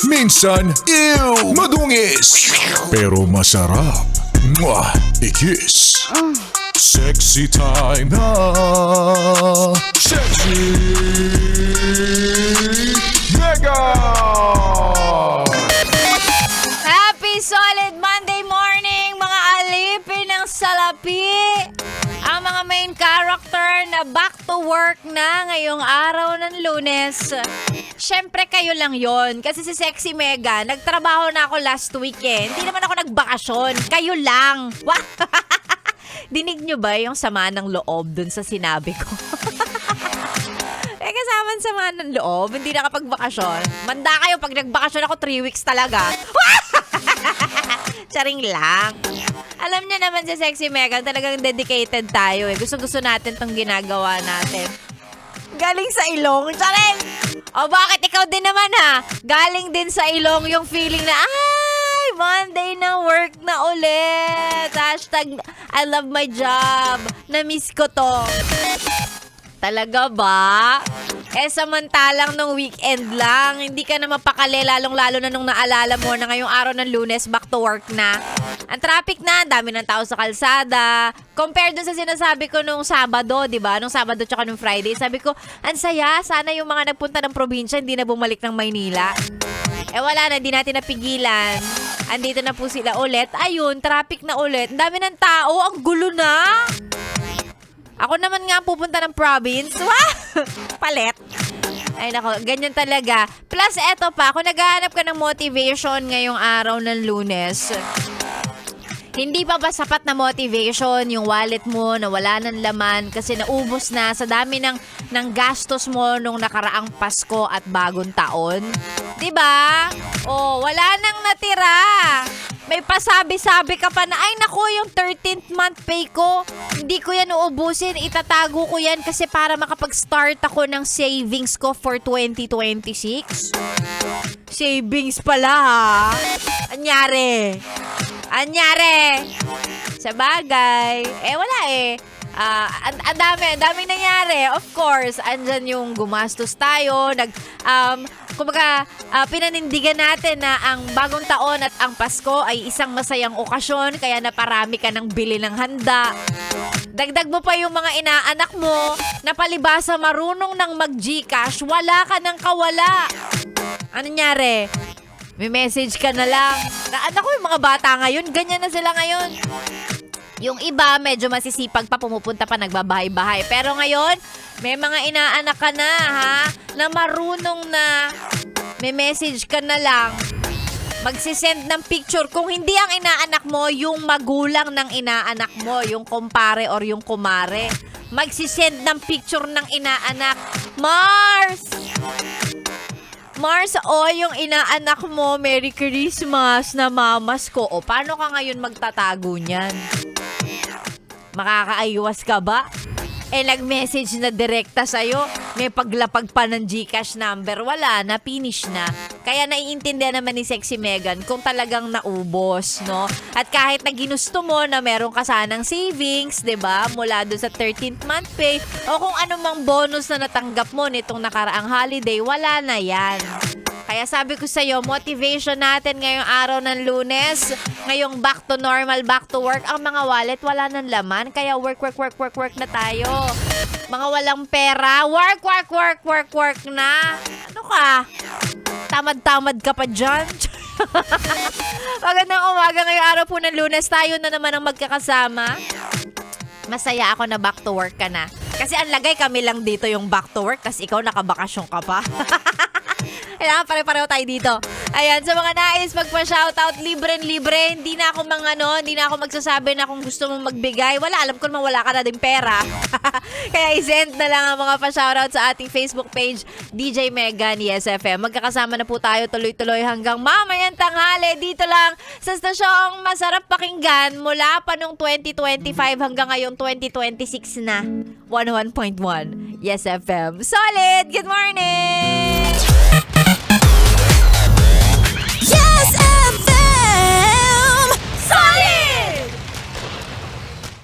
Minsan, ew, madungis. Pero masarap. Mwah, ikis. Sexy time na. Sexy Mega! Happy solid Monday morning, mga alipin ng salapi! Ang mga main character na back to work na ngayong araw ng Lunes. Siyempre kayo lang yon. Kasi si Sexy Mega, nagtrabaho na ako last weekend. Hindi naman ako nagbakasyon. Kayo lang. Dinig nyo ba yung sama ng loob dun sa sinabi ko? Kasama sama ng loob, hindi nakapagbakasyon. Manda kayo, pag nagbakasyon ako 3 weeks talaga. Charing lang. Alam niyo naman si Sexy Mega, talagang dedicated tayo eh. Gusto-gusto natin tong ginagawa natin. Galing sa ilong. Charing! O bakit ikaw din naman ha? Galing din sa ilong yung feeling na, ay, Monday na, work na ulit. Hashtag, I love my job. Na-miss ko to. Talaga ba? Samantalang nung weekend lang, hindi ka na mapakali, lalong-lalo na nung naalala mo na ngayong araw ng Lunes, back to work na. Ang traffic na, dami ng tao sa kalsada. Compared dun sa sinasabi ko nung Sabado, di ba? Nung Sabado tsaka nung Friday, sabi ko, ang saya, sana yung mga nagpunta ng probinsya hindi na bumalik ng Maynila. Wala na, hindi natin napigilan. Andito na po sila ulit. Ayun, traffic na ulit. Ang dami ng tao, ang gulo na. Ako naman nga pupunta ng province. Palit. Ay nako, ganyan talaga. Plus, eto pa, kung naghahanap ka ng motivation ngayong araw ng Lunes, hindi pa ba sapat na motivation yung wallet mo na wala ng laman kasi naubos na sa dami ng gastos mo nung nakaraang Pasko at bagong taon? Diba? Oh, wala nang natira. May pasabi-sabi ka pa na, ay naku, yung 13th month pay ko, hindi ko yan uubusin, itatago ko yan kasi para makapag-start ako ng savings ko for 2026. Savings pala ha? Anyari? Sa bagay. Wala eh. Ang daming nangyari. Of course, andyan yung gumastos tayo, kumbaga, pinanindigan natin na ang bagong taon at ang Pasko ay isang masayang okasyon, kaya naparami ka ng bili ng handa. Dagdag mo pa yung mga inaanak mo na palibasa marunong ng mag-Gcash, wala ka ng kawala. Ano nangyari? May message ka na lang. Anak ko, yung mga bata ngayon, ganyan na sila ngayon. Yung iba, medyo masisipag pa, pumupunta pa, nagbabahay-bahay. Pero ngayon, may mga inaanak ka na, ha? Na marunong na may message ka na lang. Magsisend ng picture. Kung hindi ang inaanak mo, yung magulang ng inaanak mo, yung kumpare or yung kumare. Magsisend ng picture ng inaanak. Mars, yung inaanak mo, Merry Christmas na mamas ko. O, paano ka ngayon magtatago niyan? Makakaaywas ka ba? Nag-message na direkta sa'yo. May paglapag pa ng Gcash number. Wala na, finish na. Kaya naiintindihan naman ni Sexy Megan kung talagang naubos, no? At kahit na ginusto mo na meron ka sanang savings, 'di ba? Mula doon sa 13th month pay o kung ano mang bonus na natanggap mo nitong nakaraang holiday, wala na 'yan. Kaya sabi ko sa'yo, motivation natin ngayong araw ng Lunes, ngayong back to normal, back to work, ang mga wallet wala nang laman, kaya work na tayo. Mga walang pera, work na. Ano ka? Tamad-tamad ka pa dyan? Magandang umaga ngayong araw po ng Lunes, tayo na naman ang magkakasama. Masaya ako na back to work ka na. Kasi ang lagay kami lang dito yung back to work, tas ikaw nakabakasyon ka pa. Kailangan pare-pareho tayo dito. Ayan, sa mga nais magpa-shoutout, libre-libre. Hindi na ako magsasabi na kung gusto mong magbigay. Wala, alam ko naman wala ka na din pera. Kaya i-send na lang ang mga pa-shoutout sa ating Facebook page, DJ Megan Yes FM. Magkakasama na po tayo tuloy-tuloy hanggang mamayang tanghali. Dito lang sa stasyong masarap pakinggan mula pa nung 2025 hanggang ngayong 2026 na. 101.1 Yes FM. Solid! Good morning! Yes,